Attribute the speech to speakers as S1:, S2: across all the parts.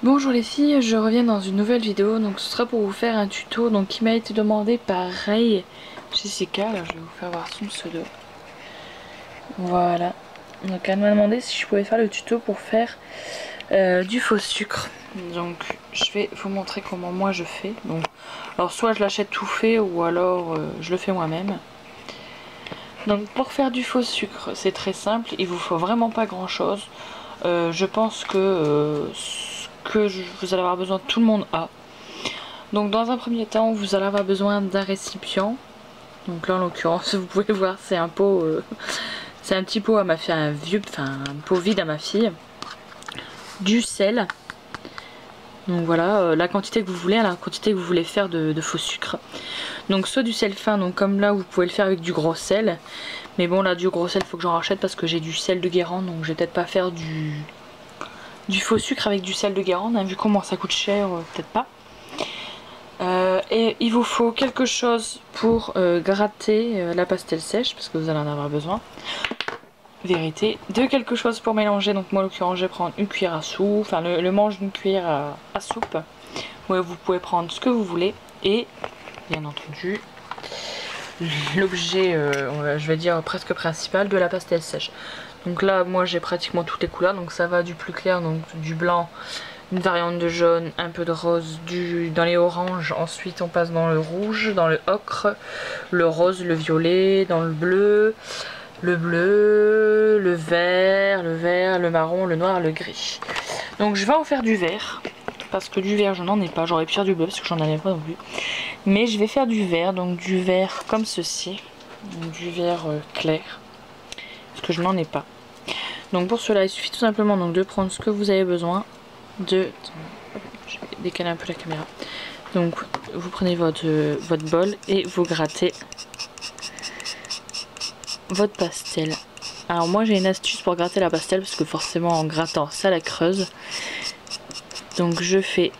S1: Bonjour les filles, je reviens dans une nouvelle vidéo, donc ce sera pour vous faire un tuto donc qui m'a été demandé par Ray Jessica. Alors je vais vous faire voir son pseudo. Voilà, donc elle m'a demandé si je pouvais faire le tuto pour faire du faux sucre. Donc je vais vous montrer comment moi je fais. Donc, alors soit je l'achète tout fait ou alors je le fais moi-même. Donc pour faire du faux sucre c'est très simple, il vous faut vraiment pas grand chose. Je pense que vous allez avoir besoin, tout le monde a. Donc dans un premier temps vous allez avoir besoin d'un récipient. Donc là en l'occurrence vous pouvez voir c'est un pot, c'est un petit pot à ma fille, un pot vide à ma fille. Du sel. Donc voilà, la quantité que vous voulez, la quantité que vous voulez faire de faux sucre. Donc soit du sel fin, donc comme là vous pouvez le faire avec du gros sel. Mais bon là du gros sel faut que j'en rachète parce que j'ai du sel de Guérande, donc je vais peut-être pas faire du faux sucre avec du sel de Guérande, hein, vu comment ça coûte cher, peut-être pas. Et il vous faut quelque chose pour gratter la pastèle sèche, parce que vous allez en avoir besoin. Vérité, de quelque chose pour mélanger. Donc moi en l'occurrence je vais prendre une cuillère à soupe, enfin le manche d'une cuillère à soupe. Ouais, vous pouvez prendre ce que vous voulez. Et bien entendu l'objet, je vais dire presque principal, de la pastèle sèche. Donc là moi j'ai pratiquement toutes les couleurs, donc ça va du plus clair, donc du blanc, une variante de jaune, un peu de rose, dans les oranges, ensuite on passe dans le rouge, dans le ocre, le rose, le violet, dans le bleu, le vert, le marron, le noir, le gris. Donc je vais en faire du vert, parce que du vert je n'en ai pas, j'aurais pu faire du bleu parce que j'en avais pas non plus. Mais je vais faire du vert, donc du vert comme ceci, donc du vert clair, parce que je n'en ai pas. Donc pour cela il suffit tout simplement donc de prendre ce que vous avez besoin, je vais décaler un peu la caméra. Donc vous prenez votre bol et vous grattez votre pastel. Alors moi j'ai une astuce pour gratter la pastel, parce que forcément en grattant ça la creuse. Donc je fais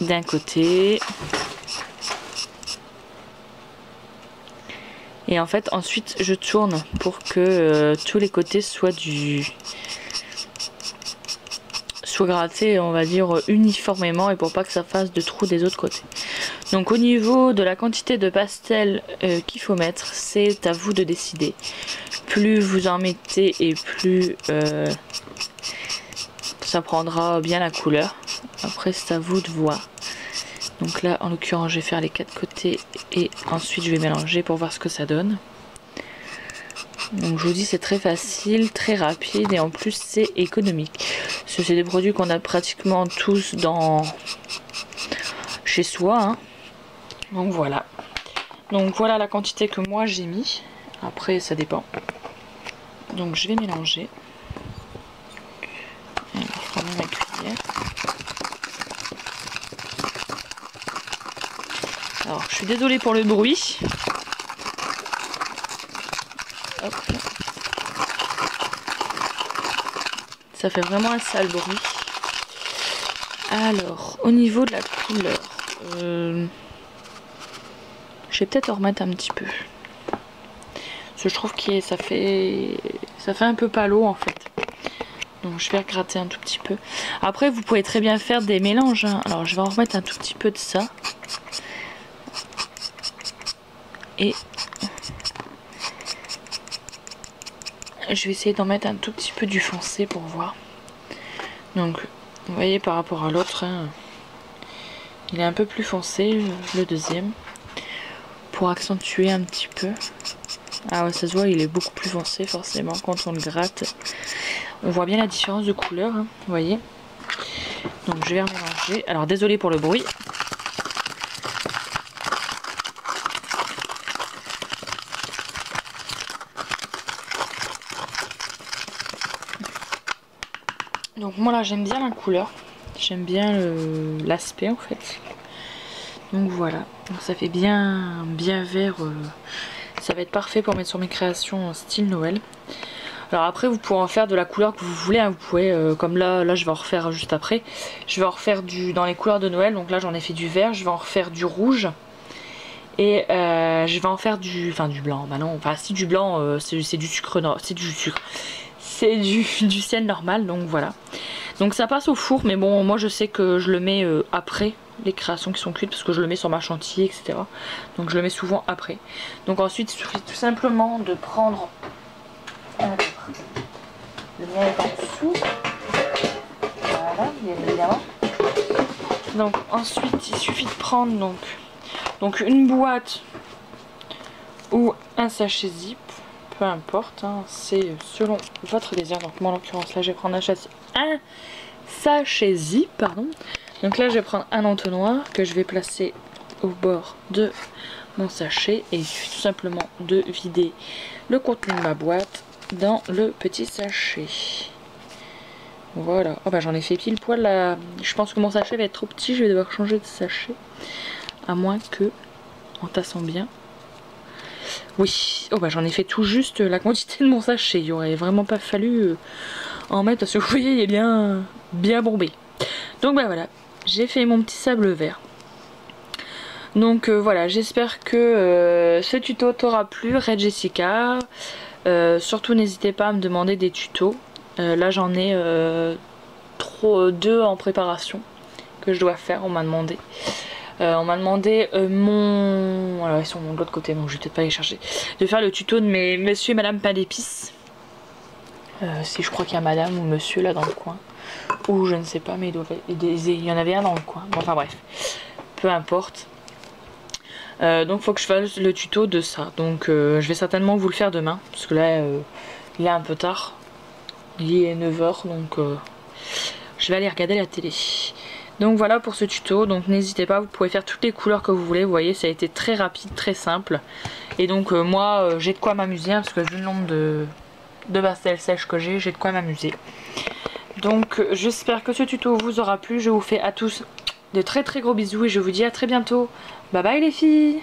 S1: d'un côté et en fait ensuite je tourne pour que tous les côtés soient grattés, on va dire uniformément, et pour pas que ça fasse de trous des autres côtés. Donc au niveau de la quantité de pastel qu'il faut mettre, c'est à vous de décider. Plus vous en mettez et plus ça prendra bien la couleur. Après c'est à vous de voir. Donc là en l'occurrence je vais faire les 4 côtés et ensuite je vais mélanger pour voir ce que ça donne. Donc je vous dis c'est très facile, très rapide et en plus c'est économique. C'est des produits qu'on a pratiquement tous chez soi, hein. Donc voilà. Donc voilà la quantité que moi j'ai mis. Après ça dépend. Donc je vais mélanger. Alors, je prends ma cuillère. Alors je suis désolée pour le bruit. Hop. Ça fait vraiment un sale bruit. Alors au niveau de la couleur, je vais peut-être en remettre un petit peu. Parce que je trouve que ça fait un peu palo en fait. Donc je vais gratter un tout petit peu. Après vous pouvez très bien faire des mélanges, hein. Alors je vais en remettre un tout petit peu de ça. Et je vais essayer d'en mettre un tout petit peu du foncé pour voir. Donc vous voyez par rapport à l'autre, hein, il est un peu plus foncé le deuxième. Pour accentuer un petit peu. Ah ouais, ça se voit, il est beaucoup plus foncé forcément quand on le gratte. On voit bien la différence de couleur, hein, vous voyez. Donc je vais remélanger. Alors désolé pour le bruit. Donc moi là j'aime bien la couleur. J'aime bien l'aspect en fait. Donc voilà. Donc ça fait bien vert. Ça va être parfait pour mettre sur mes créations style Noël. Alors après vous pouvez en faire de la couleur que vous voulez, hein. Vous pouvez, comme là je vais en refaire juste après. Je vais en refaire dans les couleurs de Noël. Donc là j'en ai fait du vert, je vais en refaire du rouge. Et je vais en faire du blanc. Bah non, enfin si, du blanc, c'est du sucre, non, c'est du sucre. C'est du ciel normal, donc voilà. Donc ça passe au four, mais bon, moi je sais que je le mets après les créations qui sont cuites, parce que je le mets sur ma chantilly, etc. Donc je le mets souvent après. Donc ensuite il suffit tout simplement de prendre... Alors, le mien est en dessous. Voilà, bien évidemment. Donc ensuite il suffit de prendre donc une boîte ou un sachet zip, peu importe, hein, c'est selon votre désir. Donc moi en l'occurrence là je vais prendre un sachet zip, pardon. Donc là je vais prendre un entonnoir que je vais placer au bord de mon sachet et il suffit tout simplement de vider le contenu de ma boîte dans le petit sachet. Voilà, oh bah j'en ai fait pile poil là. Je pense que mon sachet va être trop petit, je vais devoir changer de sachet. À moins que, en tassant bien. Oui, oh bah j'en ai fait tout juste la quantité de mon sachet. Il aurait vraiment pas fallu en mettre parce que vous voyez il est bien bombé. Donc bah voilà, j'ai fait mon petit sable vert. Donc voilà, j'espère que ce tuto t'aura plu, Red Jessica. Surtout n'hésitez pas à me demander des tutos. Là j'en ai 2 en préparation que je dois faire, on m'a demandé. Mon... Alors ils sont de l'autre côté, donc je vais peut-être pas les chercher. De faire le tuto de mes monsieur et madame pain d'épices. Si je crois qu'il y a madame ou monsieur là dans le coin. Ou je ne sais pas, mais il y en avait un dans le coin. Bon, enfin bref, peu importe. Donc faut que je fasse le tuto de ça. Donc je vais certainement vous le faire demain. Parce que là il est un peu tard. Il est 9 h, donc je vais aller regarder la télé. Donc voilà pour ce tuto, donc n'hésitez pas, vous pouvez faire toutes les couleurs que vous voulez, vous voyez ça a été très rapide, très simple. Et donc moi j'ai de quoi m'amuser, hein, parce que vu le nombre de pastels sèches que j'ai de quoi m'amuser. Donc j'espère que ce tuto vous aura plu, je vous fais à tous de très gros bisous et je vous dis à très bientôt. Bye bye les filles!